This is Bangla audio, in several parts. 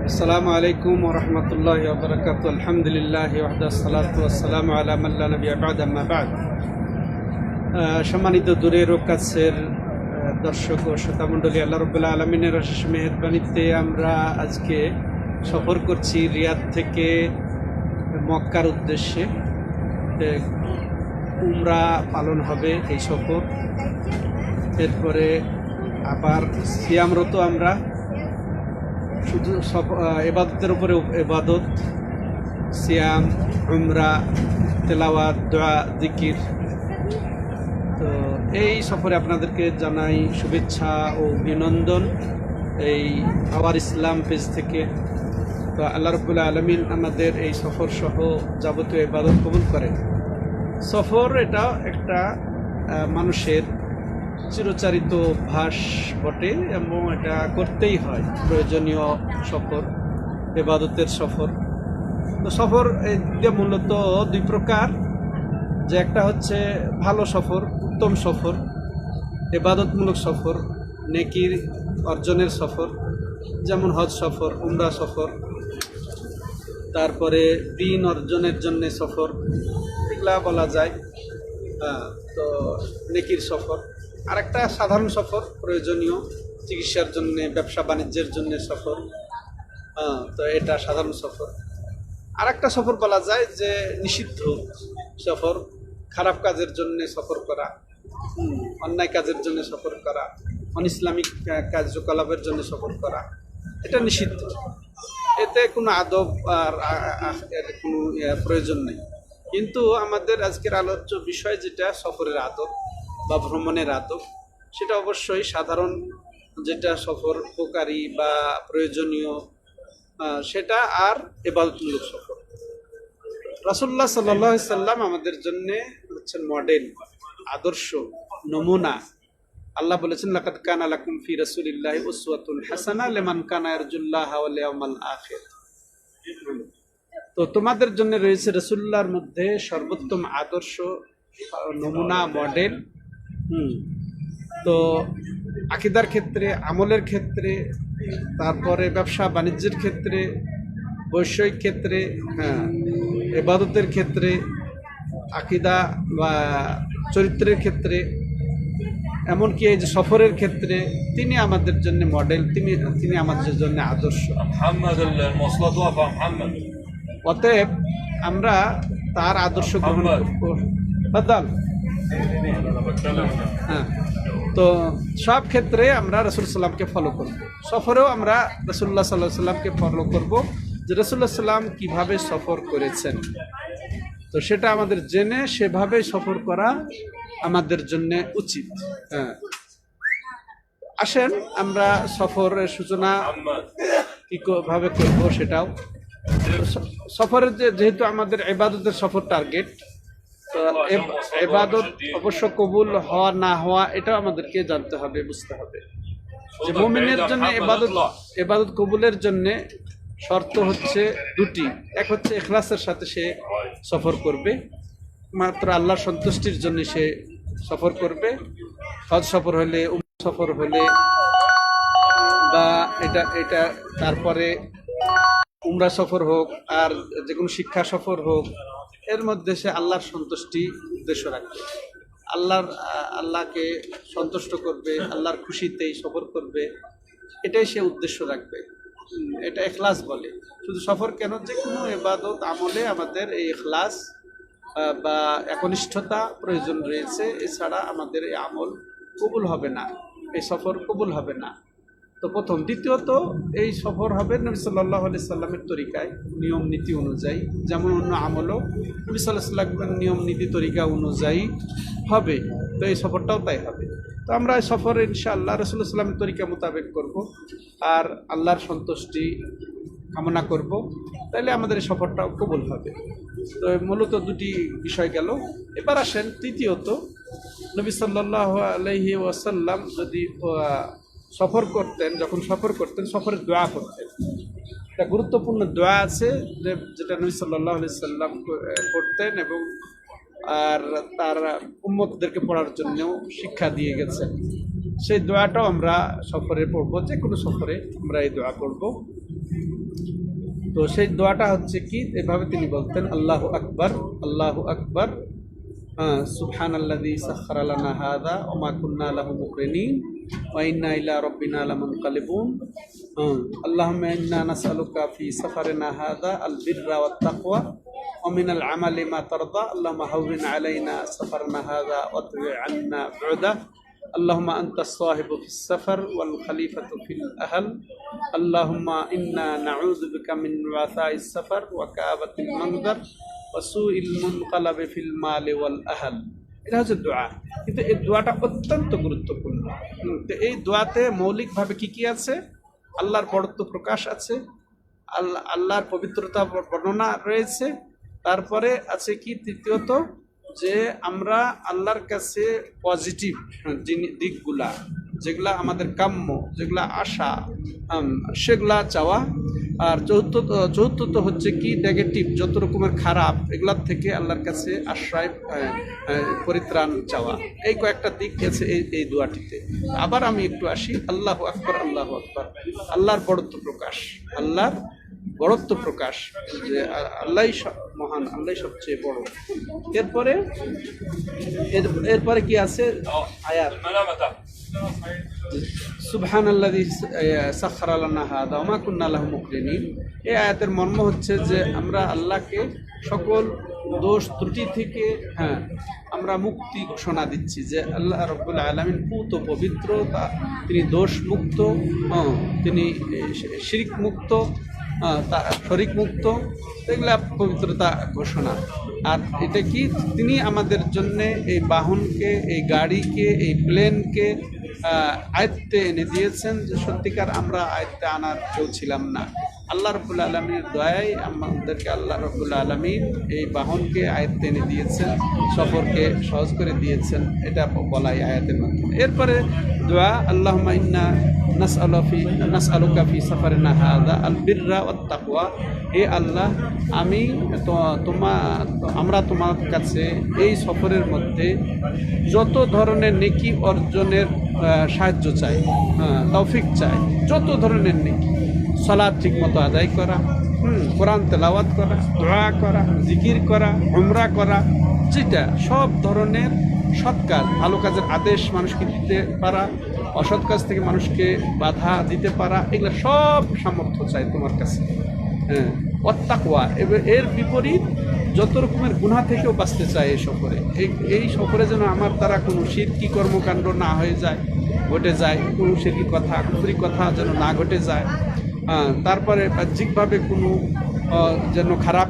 আসসালামু আলাইকুম ওয়া রাহমাতুল্লাহি ওয়া বারাকাতুহু। আলহামদুলিল্লাহি ওয়াহদা সালাতু ওয়াসসালামু আলা মান লা নাবিয়্যা বা'দা, আম্মা বা'দ। সম্মানিত দূরের ও কাছের দর্শক ও শ্রোতামণ্ডলী, আল্লাহ রাব্বুল আলামিনের অশেষ মেহেরবানিতে আমরা আজকে সফর করছি রিয়াদ থেকে মক্কার উদ্দেশ্যে। উমরা পালন হবে এই সফর। এরপরে আবার সিয়ামরত আমরা, শুধু এবাদতের উপরে এবাদত, সিয়াম, উমরা, তেলাওয়াত, দোয়া, জিকির। তো এই সফরে আপনাদেরকে জানাই শুভেচ্ছা ও অভিনন্দন এই আওয়ার ইসলাম পেজ থেকে। তো আল্লাহ রাব্বুল আলামিন আমাদের এই সফর সহ যাবতীয় ইবাদত কবুল করেন। সফর এটা একটা মানুষের চিরচারিত অভ্যাস বটে এবং এটা করতেই হয়, প্রয়োজনীয় সফর, ইবাদতের সফর। তো সফর মূলত দুই প্রকার, যে একটা হচ্ছে ভালো সফর, উত্তম সফর, ইবাদতমূলক সফর, নেকির অর্জনের সফর, যেমন হজ সফর, উমরা সফর, তারপরে দিন অর্জনের জন্য সফর, এগুলা বলা যায়। তো নেকির সফর। আর একটা সাধারণ সফর, প্রয়োজনীয় চিকিৎসার জন্য, ব্যবসা বাণিজ্যের জন্য সফর। তো এটা সাধারণ সফর। আর একটা সফর বলা যায় যে নিষিদ্ধ সফর, খারাপ কাজের জন্য সফর করা, অন্যায় কাজের জন্য সফর করা, অনইসলামিক কার্যকলাপের জন্য সফর করা, এটা নিষিদ্ধ। এতে কোনো আদব আর এর কোনো প্রয়োজন নেই। কিন্তু আমাদের আজকের আলোচ্য বিষয় যেটা সফরের আদব বা ভ্রমণের আদব, সেটা অবশ্যই সাধারণ যেটা সফর উপকারী বা প্রয়োজনীয়, সেটা আর ইবাদতমূলক সফর। রাসূলুল্লাহ সাল্লাল্লাহু আলাইহি সাল্লাম আমাদের জন্য হচ্ছেন মডেল, আদর্শ, নমুনা। আল্লাহ বলেছেন, লাকাদ কানা লাকুম ফি রাসূলিল্লাহি উসওয়াতুন হাসানাহ লিমান কানা ইয়ারজুল্লাহা ওয়াল ইয়াউমাল আখির। তো তোমাদের জন্য রয়েছে রাসূলুল্লাহর মধ্যে সর্বোত্তম আদর্শ, নমুনা, মডেল। তো আকীদার ক্ষেত্রে, আমলের ক্ষেত্রে, তারপরে ব্যবসা বাণিজ্যের ক্ষেত্রে, বৈষয়িক ক্ষেত্রে, ইবাদতের ক্ষেত্রে, আকীদা বা চরিত্রের ক্ষেত্রে, এমনকি এই যে সফরের ক্ষেত্রে তিনি আমাদের জন্য মডেল, তিনি আমাদের জন্য আদর্শ। অতএব আমরা তার আদর্শ গ্রহণ করব। তো সব ক্ষেত্রে আমরা রাসূল সাল্লামকে ফলো করব। সফরেও আমরা রাসূলুল্লাহ সাল্লাল্লাহু আলাইহি সাল্লামকে ফলো করব, যে রাসূলুল্লাহ সাল্লাম কিভাবে সফর করেছেন। তো সেটা আমাদের জেনে সেভাবে সফর করা আমাদের জন্য উচিত। আসেন আমরা সফরের সূচনা কিভাবে করব সেটাও। সফরের যেহেতু আমাদের ইবাদতের সফর টার্গেট, তো ইবাদত অবশ্য কবুল হওয়া না হওয়া এটাও আমাদেরকে জানতে হবে, বুঝতে হবে। যে মুমিনের জন্য ইবাদত কবুলের জন্য শর্ত হচ্ছে দুটি। এক হচ্ছে ইখলাসের সাথে সে সফর করবে, মাত্র আল্লাহর সন্তুষ্টির জন্য সে সফর করবে। হজ সফর হলে, উমরা সফর হলে, বা এটা তারপরে উমরা সফর হোক আর যে কোনো শিক্ষা সফর হোক, এর মধ্যে সে আল্লাহর সন্তুষ্টি উদ্দেশ্য রাখবে, আল্লাহকে সন্তুষ্ট করবে, আল্লাহর খুশিতেই সফর করবে, এটাই সে উদ্দেশ্য রাখবে। এটা ইখলাস বলে। শুধু সফর কেন, যে কোনো ইবাদত আমলে আমাদের এই ইখলাস বা একনিষ্ঠতা প্রয়োজন রয়েছে। এছাড়া আমাদের এই আমল কবুল হবে না, এই সফর কবুল হবে না। তো প্রথম। দ্বিতীয়ত, এই সফর হবে নবী সাল্লাল্লাহু আলাইহি সাল্লামের তরিকায়, নিয়ম নীতি অনুযায়ী। যেমন অন্য আমলও নবী সাল্লাল্লাহু আলাইহি সাল্লামের নিয়ম নীতি তরিকা অনুযায়ী হবে, তো এই সফরটাও তাই হবে। তো আমরা এই সফর ইনশাআল্লাহ রাসূলুল্লাহ সাল্লাল্লাহু আলাইহি সাল্লামের তরিকা মোতাবেক করব আর আল্লাহর সন্তুষ্টি কামনা করব, তাইলে আমাদের এই সফরটাও কবুল হবে। তো মূলত দুটি বিষয় গেল। এবার আসেন তৃতীয়ত, নবী সাল্লাল্লাহু আলাইহি ওয়াসাল্লাম যদি সফর করতেন, যখন সফর করতেন, সফরের দোয়া করতেন। একটা গুরুত্বপূর্ণ দোয়া আছে যেটা নবী সাল্লাল্লাহু আলাইহি সাল্লাম করতেন এবং আর তার উম্মতদেরকে পড়ার জন্যও শিক্ষা দিয়ে গেছেন। সেই দোয়াটাও আমরা সফরে পড়ব, যে কোনো সফরে আমরা এই দোয়া করব। তো সেই দোয়াটা হচ্ছে কি, এভাবে তিনি বলতেন, আল্লাহু আকবার, আল্লাহু আকবার, সুবহানাল্লাযী সাখখারা লানা হাযা ওয়া মা কুন্না লাহু মুকরিনিন ওয়া ইন্না ইলা রাব্বিনা লামুনকালিবুন, আল্লাহুম্মা ইন্না নাসআলুকা ফি সাফারিনা হাযা আল বিররা ওয়াত তাকওয়া ওয়া মিনাল আমালি মা তারদা, আল্লাহুম্মা হাওবিন আলাইনা সাফারানা হাযা ওয়া তুই আন্না বু'দা, আল্লাহুম্মা আনতাস সাহিবু ফিস সাফার ওয়াল খলিফাতু ফিল আহল, আল্লাহুম্মা ইন্না নাউযু বিকা মিন ওয়াসাইস সাফার ওয়া কাআবাতিল মানজার ওয়া সুইল মুনকালাবি ফিল মালি ওয়াল আহল। এটা হচ্ছে দোয়া, কিন্তু এই দোয়াটা অত্যন্ত গুরুত্বপূর্ণ। তো এই দোয়াতে মৌলিকভাবে কি কি আছে? আল্লাহর বড়ত্ব প্রকাশ আছে, আল্লাহর পবিত্রতা বর্ণনা রয়েছে, তারপরে আছে কি তৃতীয়ত, যে আমরা আল্লাহর কাছে পজিটিভ দিকগুলা, যেগুলা আমাদের কাম্য, যেগুলা আশা, সেগুলা চাওয়া। আর চতুর্থত হচ্ছে কি নেগেটিভ, যত রকমের খারাপ, এগুলার থেকে আল্লাহর কাছে আশ্রয়, পরিত্রাণ চাওয়া। এই কয়েকটা দিক আছে এই দোয়াটিতে। আবার আমি একটু আসি, আল্লাহু আকবার, আল্লাহু আকবার, আল্লাহর বড়ত্ব প্রকাশ, আল্লাহর বড়ত্ব প্রকাশ, যে আল্লাহই মহান, আল্লাহই সবচেয়ে বড়। এরপরে কি আছে আয়াত, সুবহানাল্লাযী সাখখারা লানা হাযা ওয়া মা কুন্না লাহু মুকরিনিন। এই আয়াতের মর্ম হচ্ছে যে আমরা আল্লাহকে সকল দোষ ত্রুটি থেকে আমরা মুক্তি ঘোষণা দিচ্ছি, যে আল্লাহ রাব্বুল আলামিন পুত পবিত্র, তিনি দোষ মুক্ত, তিনি শিরক মুক্ত, শরিক মুক্ত, এগুলা পবিত্রতা ঘোষণা। আর এটা কি, তিনি আমাদের জন্যে এই বাহনকে, এই গাড়িকে, এই প্লেনকে আয়ত্তে এনে দিয়েছেন, যে সত্যিকার আমরা আয়ত্তে আনার কেউ ছিলাম না। আল্লাহ রাব্বুল আলামিনের দয়ায় আমাদেরকে আল্লাহ রাব্বুল আলামিন এই বাহনকে আয়ত্তে এনে দিয়েছেন, সফরকে সহজ করে দিয়েছেন, এটা বলাই আয়াতের মাধ্যমে। এরপরে দোয়া, আল্লাহুম্মা ইন্না নাসআলুকা ফি সাফারিনা হাযা আল বিররা ওয়াত তাকওয়া। হে আল্লাহ, আমরা তোমার কাছে এই সফরের মধ্যে যত ধরনের নেকি অর্জনের সাহায্য চাই, তৌফিক চাই, যত ধরনের নেকি, সালাত ঠিক মতো আদায় করা, কোরআন তেলাওয়াত করা, দোয়া করা, জিকির করা, উমরা করা, যেটা সব ধরনের সৎ কাজ, ভালো কাজের আদেশ মানুষকে দিতে পারা, অসৎ কাজ থেকে মানুষকে বাধা দিতে পারা, এগুলো সব সামর্থ্য চাই তোমার কাছে। ওয়াত্তাকওয়া, এর বিপরীত যত রকমের গুনাহ থেকেও বাঁচতে চাই এই সফরে। এই সফরে যেন আমার দ্বারা কোনো শিরকি কর্মকাণ্ড না হয়ে যায়, ঘটে যায়, কোনো শিরকি কথা, কুফরি কথা যেন না ঘটে যায়। তারপরে বাহ্যিকভাবে কোনো যেন খারাপ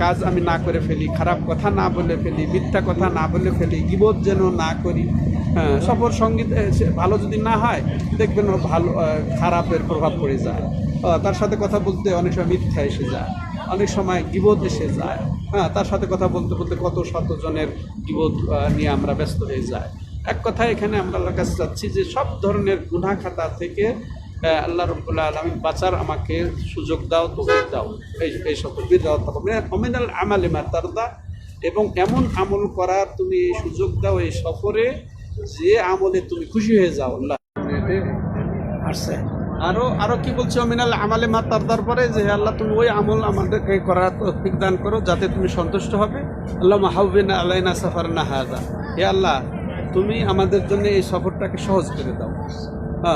কাজ আমি না করে ফেলি, খারাপ কথা না বলে ফেলি, মিথ্যা কথা না বলে ফেলি, গীবত যেন না করি। সফর সঙ্গীত ভালো যদি না হয়, দেখবেন ভালো খারাপের প্রভাব পড়ে যায়। তার সাথে কথা বলতে অনেক সময় মিথ্যা এসে যায়, অনেক সময় গীবত এসে যায়। তার সাথে কথা বলতে বলতে কত শতজনের গীবত নিয়ে আমরা ব্যস্ত হয়ে যাই। এক কথায় এখানে আমরা আল্লাহর কাছে চাচ্ছি যে সব ধরনের গুনাহ খাতা থেকে আল্লাহ রাব্বুল আলামিন বাঁচার আমাকে সুযোগ দাও, তৌফিক দাও। এই সকল মিনাল আমালি মা তারদা, এবং এমন আমল করার তুমি সুযোগ দাও এই সফরে, যে আমলে তুমি খুশি হয়ে যাও। আল্লাহ আসছে আরো কি বলছো, মিনাল আমালে মা তারদার পরে, যে আল্লাহ তুমি ওই আমল আমাদেরকে করার তৌফিক দান করো যাতে তুমি সন্তুষ্ট হবে। আল্লাহুম্মা হাওবিন আলাইনা সাফারানা হাযা, হে আল্লাহ তুমি আমাদের জন্য এই সফরটাকে সহজ করে দাও।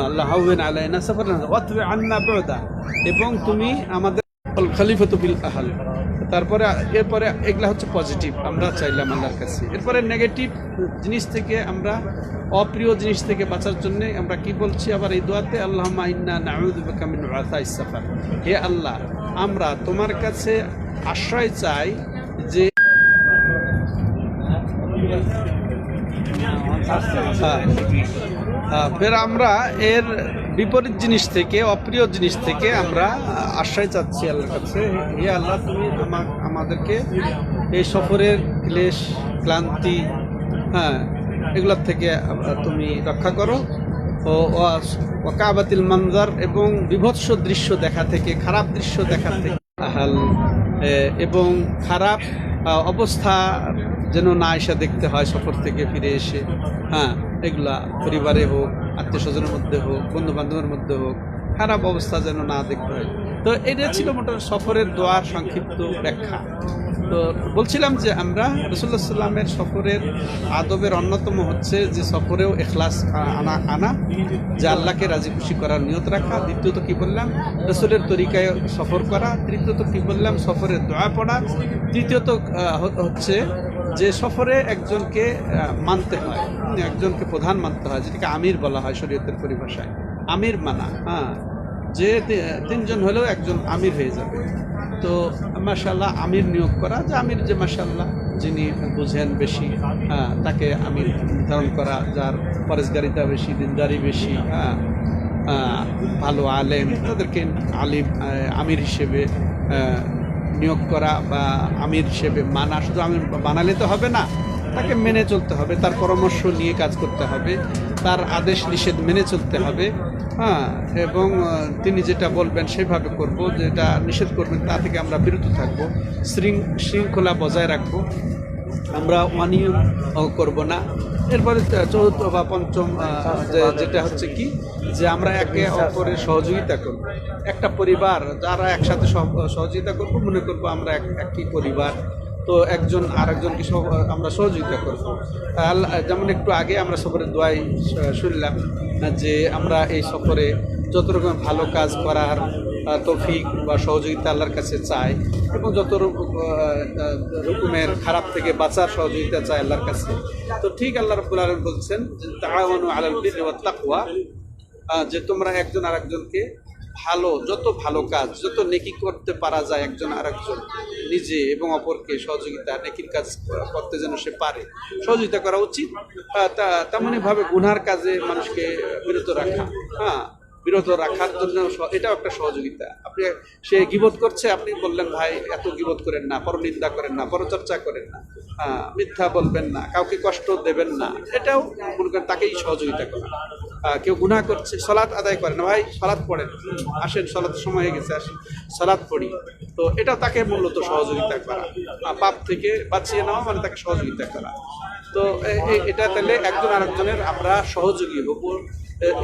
আল্লাহ হাওবিন আলাইনা সাফারানা ওয়া তুই আন্না বু'দা, এবং তুমি আমাদের খলিফাতু ফিল আহল। তারপরে এরপরে এগুলা হচ্ছে পজিটিভ, আমরা চাইলাম আল্লাহর কাছে। এরপরে নেগেটিভ জিনিস থেকে, আমরা অপ্রিয় জিনিস থেকে বাঁচার জন্য আমরা কি বলছি আবার এই দোয়াতে, আল্লাহুম্মা ইন্না নাউযু বিকা মিন ওয়াসাইস সাফার। হে আল্লাহ, আমরা তোমার কাছে আশ্রয় চাই যে ফের আমরা এর বিপরীত জিনিস থেকে, অপ্রিয় জিনিস থেকে আমরা আশ্রয় চাচ্ছি আল্লাহর কাছে। হে আল্লাহ, তুমি আমাদেরকে এই সফরের ক্লেশ, ক্লান্তি, এগুলোর থেকে তুমি রক্ষা করো। ও কাবাতিল মানজার, এবং বিভৎস দৃশ্য দেখা থেকে, খারাপ দৃশ্য দেখা থেকে, এবং খারাপ অবস্থা যেন না এসে দেখতে হয় সফর থেকে ফিরে এসে। এগুলা পরিবারে হোক, আত্মীয় স্বজনের মধ্যে হোক, বন্ধু বান্ধবের মধ্যে হোক, খারাপ অবস্থা যেন না দেখতে হয়। তো এটা ছিল মোটামুটি সফরের দোয়ার সংক্ষিপ্ত ব্যাখ্যা। তো বলছিলাম যে আমরা রাসূলুল্লাহ সাল্লামের সফরের আদবের অন্যতম হচ্ছে যে সফরেও ইখলাস আনা, যে আল্লাহকে রাজি খুশি করার নিয়ত রাখা। দ্বিতীয়ত কি বললাম, রাসূলের তরিকায় সফর করা। তৃতীয়ত কি বললাম, সফরের দোয়া পড়া। তৃতীয়ত হচ্ছে যে সফরে একজনকে মানতে হয়, একজনকে প্রধান মানতে হয়, যেটাকে আমির বলা হয় শরীয়তের পরিভাষায়। আমির মানা, যে তিনজন হলেও একজন আমির হয়ে যাবে। তো মাশাআল্লাহ আমির নিয়োগ করা, যে আমির যে মাশাআল্লাহ যিনি বুঝেন বেশি, তাকে আমির নির্ধারণ করা, যার পরেশগারিতা বেশি, দিনদারি বেশি, ভালো আলেম, তাদেরকে আমির হিসেবে নিয়োগ করা বা আমির হিসেবে মানা। শুধু আমির বানালে তো হবে না, তাকে মেনে চলতে হবে, তার পরামর্শ নিয়ে কাজ করতে হবে, তার আদেশ নিষেধ মেনে চলতে হবে, এবং তিনি যেটা বলবেন সেভাবে করব, যেটা নিষেধ করবেন তা থেকে আমরা বিরত থাকব, শৃঙ্খলা বজায় রাখবো, আমরা অনিয়ম করব না। এরপরে চতুর্থ বা পঞ্চম যেটা হচ্ছে কি, যে আমরা একে অপরের সহযোগিতা করব। একটা পরিবার যারা একসাথে সহযোগিতা করব, মনে করব আমরা একই পরিবার, তো একজন আর একজনকে আমরা সহযোগিতা করব। যেমন একটু আগে আমরা সফরের দোয়াই শুনলাম যে আমরা এই সফরে যত রকম ভালো কাজ করার তৌফিক বা সহযোগিতা আল্লাহর কাছে চাই, এবং যত রকমের খারাপ থেকে বাঁচার সহযোগিতা চাই আল্লাহর কাছে। তো ঠিক আল্লাহ রাব্বুল আলামিন বলছেন যে তাআওয়ানু আলাল বিররি ওয়াত তাকওয়া, যে তোমরা একজন আরেকজনকে যত ভালো কাজ, যত নেকি করতে পারা যায় একজন আরেকজন, নিজে এবং অপরকে সহযোগিতা, নেকির কাজ করতে যেন সে পারে, সহযোগিতা করা উচিত। তেমনইভাবে গুনার কাজে মানুষকে বিরত রাখা, বিরত রাখার জন্য এটাও একটা সহযোগিতা। সে গীবত করছে, আপনি বললেন ভাই এত গীবত করেন না, পরনিন্দা করেন না, পরচর্চা করেন না, মিথ্যা বলবেন না, কাউকে কষ্ট দেবেন না, এটাও মনে করেন তাকেই সহযোগিতা করা। কেউ গুনাহ করছে, সালাত আদায় করেন না, ভাই সালাত পড়েন, আসেন সালাতের সময় হয়ে গেছে, আসেন সালাত পড়ি, তো এটা তাকে মূলত সহযোগিতা করা, পাপ থেকে বাঁচিয়ে নেওয়া মানে তাকে সহযোগিতা করা। তো এটা তাহলে একজন আরেকজনের আমরা সহযোগী হব।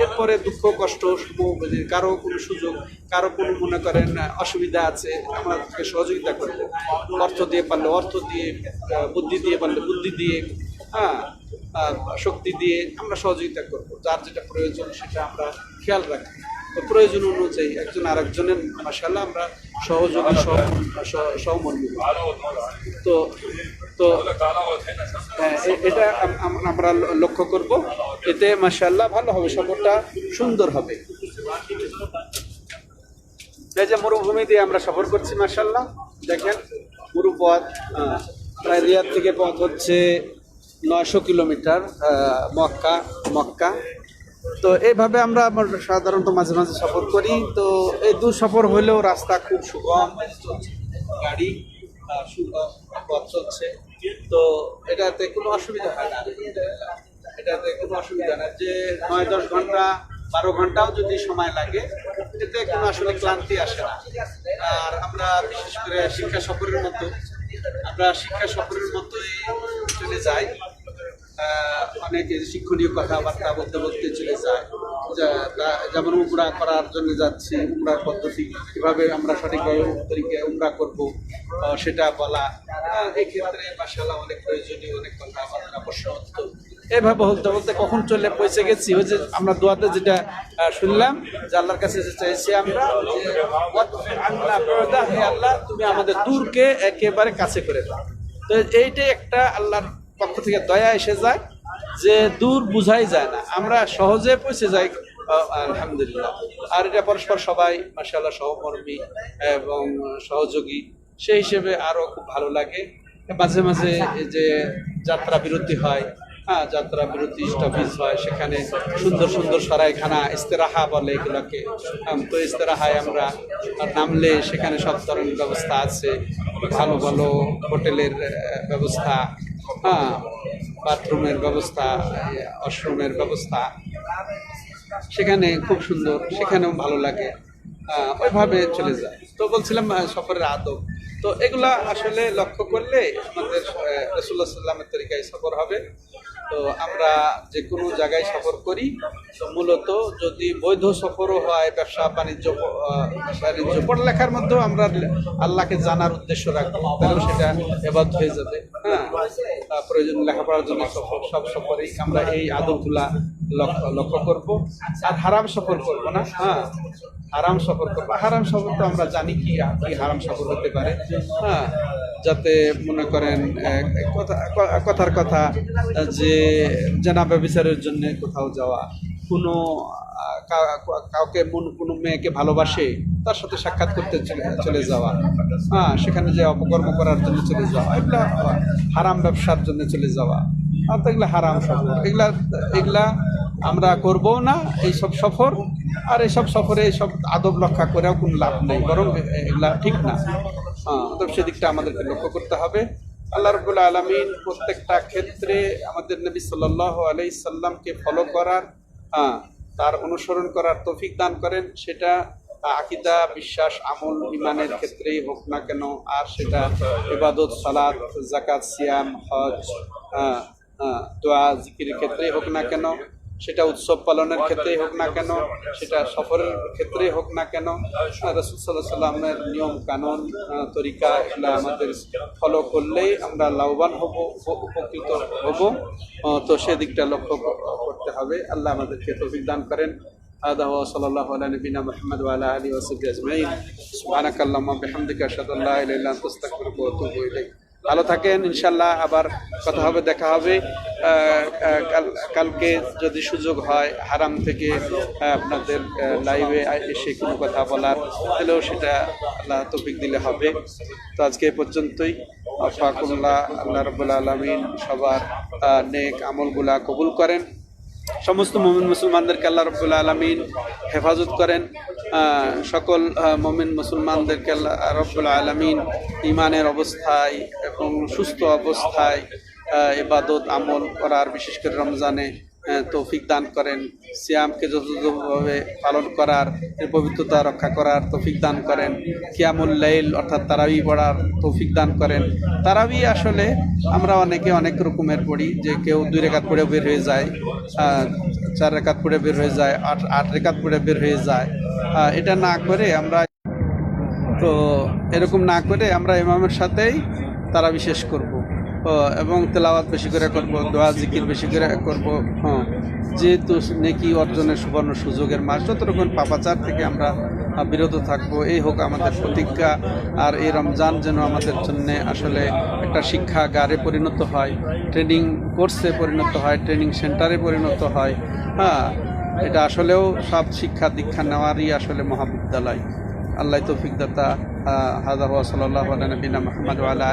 এরপরে দুঃখ কষ্ট, কারো কোনো সুযোগ, কারো কোনো মনে করেন অসুবিধা আছে, আমরা তাকে সহযোগিতা করবো, অর্থ দিয়ে পারলে অর্থ দিয়ে, বুদ্ধি দিয়ে পারলে বুদ্ধি দিয়ে, শক্তি দিয়ে আমরা সহযোগিতা করব। যার যেটা প্রয়োজন সেটা আমরা খেয়াল রাখি, তো প্রয়োজন অনুযায়ী একজন আরেকজনের মাশাআল্লাহ আমরা সহযোগী সহমর্মী। তো তো এটা আমরা লক্ষ্য করব, এতে মাশাআল্লাহ ভালো হবে, সফরটা সুন্দর হবে। এই যে মরুভূমি দিয়ে আমরা সফর করছি, মাশাআল্লাহ দেখেন মরুপথ, প্রায় রিয়াদ থেকে পথ হচ্ছে 900 কিলোমিটার, মক্কা। তো এইভাবে আমরা সাধারণত মাঝে মাঝে সফর করি। তো এই সফর হলেও রাস্তা খুব সুগম, গাড়ি পথ চলছে, তো এটাতে কোনো অসুবিধা হয় না, এটাতে কোনো অসুবিধা না। যে 9-10 ঘন্টা 12 ঘন্টাও যদি সময় লাগে, এতে কোনো আসলে ক্লান্তি আসে না। আর আমরা বিশেষ করে শিক্ষা সফরের মতোই চলে যাই, অনেক শিক্ষণীয় কথাবার্তা বলতে বলতে চলে যায়। যেমন উমরা করার জন্য যাচ্ছি, উমরার পদ্ধতি কীভাবে আমরা সঠিকভাবে তরিকায় উমরা করবো সেটা বলা, এই ক্ষেত্রে মাশাআল্লাহ অনেক প্রয়োজনীয় অনেক কথাবার্তা প্রশ্ন উত্তর, এভাবে বলতে বলতে কখন চলে পৌঁছে গেছি। ওই যে আমরা দোয়াতে যেটা শুনলাম, যে আল্লাহর কাছে যে চাইছি আমরা, হে আল্লাহ তুমি আমাদের দূরকে একেবারে কাছে করে দাও। তো এইটাই একটা আল্লাহর পক্ষ থেকে দয়া এসে যায়, যে দূর বুঝাই যায় না, আমরা সহজে পৌঁছে যাই আলহামদুলিল্লাহ। আর এটা পরস্পর সবাই মাশাআল্লাহ সহকর্মী এবং সহযোগী, সেই হিসেবে আরো খুব ভালো লাগে। মাঝে মাঝে যে যাত্রা বিরতি হয়, যাত্রা বিরতি স্টপেজ হয়, সেখানে সুন্দর সুন্দর সরাইখানা, ইস্তেরাহা বলে এগুলোকে। তো ইস্তেরাহায় আমরা নামলে সেখানে সব ধরনের ব্যবস্থা আছে, ভালো ভালো হোটেলের ব্যবস্থা, বাথরুমের ব্যবস্থা, ওয়াশরুমের ব্যবস্থা, সেখানে খুব সুন্দর, সেখানেও ভালো লাগে, ওইভাবে চলে যায়। তো বলছিলাম সফরের আদব, তো এগুলা আসলে লক্ষ্য করলে আমাদের রাসূলুল্লাহ সাল্লাল্লাহু আলাইহি ওয়াসাল্লামের তরিকায় সফর হবে। তো আমরা যে কোনো জায়গায় সফর করি তো মূলত যদি বৈধ সফরও হয় ব্যবসা বাণিজ্য পড়ালেখার মধ্যেও আমরা আল্লাহকে জানার উদ্দেশ্য রাখবো, তাহলেও সেটা এবাদত হয়ে যাবে। হ্যাঁ, প্রয়োজন লেখাপড়ার জন্য সফর, সব সফরেই আমরা এই আদবগুলা লক্ষ্য করব। আর হারাম সফর করব না। হ্যাঁ, হারাম সফর করবো। হারাম সফর তো আমরা জানি কি হারাম সফর হতে পারে। হ্যাঁ, যাতে মনে করেন কথার কথা যে জানাবা বিচারের জন্য কোথাও যাওয়া, কোনো কাউকে কোনো মেয়েকে ভালোবাসে তার সাথে সাক্ষাৎ করতে চলে যাওয়া, হ্যাঁ, সেখানে যে অপকর্ম করার জন্য চলে যাওয়া, এগুলা হারাম ব্যবসার জন্য চলে যাওয়া, আর তো এগুলা হারাম সফর। এগুলা আমরা করব না এইসব সফর। আর এইসব সফরে এইসব আদব রক্ষা করেও কোনো লাভ নেই, বরং এগুলা ঠিক না। তো সেদিকটা আমাদেরকে লক্ষ্য করতে হবে। আল্লাহ রাব্বুল আলামিন প্রত্যেকটা ক্ষেত্রে আমাদের নবী সাল্লাল্লাহু আলাইহি সাল্লামকে ফলো করার, তার অনুসরণ করার তৌফিক দান করেন। সেটা আকীদা, বিশ্বাস, আমল, ঈমানের ক্ষেত্রেই হোক না কেন, আর সেটা ইবাদত, সালাত, যাকাত, সিয়াম, হজ, দোয়া, জিকিরের ক্ষেত্রেই হোক না কেন, সেটা উৎসব পালনের ক্ষেত্রেই হোক না কেন, সেটা সফরের ক্ষেত্রেই হোক না কেন, রাসূল সাল্লাল্লাহু আলাইহি সাল্লামের নিয়ম কানুন, তরিকা, এগুলো আমাদের ফলো করলেই আমরা লাভবান হব, উপকৃত হব। তো সেদিকটা লক্ষ্য করতে হবে। আল্লাহ আমাদেরকে তৌফিক দান করেন। هذا هو صلى الله على نبينا محمد وعلى اله وصحبه اجمعين سبحانك اللهم وبحمدك اشهد ان لا اله الا انت استغفرك واتوب اليك। ভালো থাকেন, ইনশাল্লাহ আবার কথা হবে, দেখা হবে। কালকে যদি সুযোগ হয় হারাম থেকে আপনাদের লাইভে এসে কোনো কথা বলার, তাহলেও সেটা আল্লাহ তৌফিক দিলে হবে। তো আজকে এ পর্যন্তই। আফাকুল্লাহ, আল্লাহ রাব্বুল আলামিন সবার নেক আমলগুলা কবুল করেন, সমস্ত মুমিন মুসলমানদেরকে আল্লাহ রাব্বুল আলামিন হেফাজত করেন, সকল মুমিন মুসলমানদেরকে আল্লাহ রাব্বুল আলামিন ঈমানের অবস্থায় এবং সুস্থ অবস্থায় ইবাদত আমল করার, বিশেষ করে রমজানে তৌফিক দান করেন, সিয়ামকে যথাযথভাবে পালন করার, পবিত্রতা রক্ষা করার তৌফিক দান করেন, কিয়ামুল লাইল অর্থাৎ তারাবি পড়ার তৌফিক দান করেন। তারাবি আসলে আমরা অনেকে অনেক রকমের পড়ি, যে কেউ 2 রাকাত পড়ে বের হয়ে যায়, 4 রাকাত পড়ে বের হয়ে যায়, 8 রাকাত পড়ে বের হয়ে যায়। এটা না করে আমরা, তো এরকম না করে আমরা ইমামের সাথেই তারাবি শেষ করব এবং তেলাওয়াত বেশি করে করব, দোয়া জিকির বেশি করে করব। যেহেতু নেকি অর্জনের সুবর্ণ সুযোগের মাস, যত রকম পাপাচার থেকে আমরা বিরত থাকবো, এই হোক আমাদের প্রতিজ্ঞা। আর এই রমজান যেন আমাদের জন্য আসলে একটা শিক্ষাগারে পরিণত হয়, ট্রেনিং কোর্সে পরিণত হয়, ট্রেনিং সেন্টারে পরিণত হয়। এটা আসলেও সব শিক্ষা দীক্ষা নেওয়ারই আসলে মহাবিদ্যালয়। আল্লাহ তৌফিক দাতা। হাযা ওয়া সাল্লাল্লাহু আলা নবিয়িনা মুহাম্মদ ওয়া আলা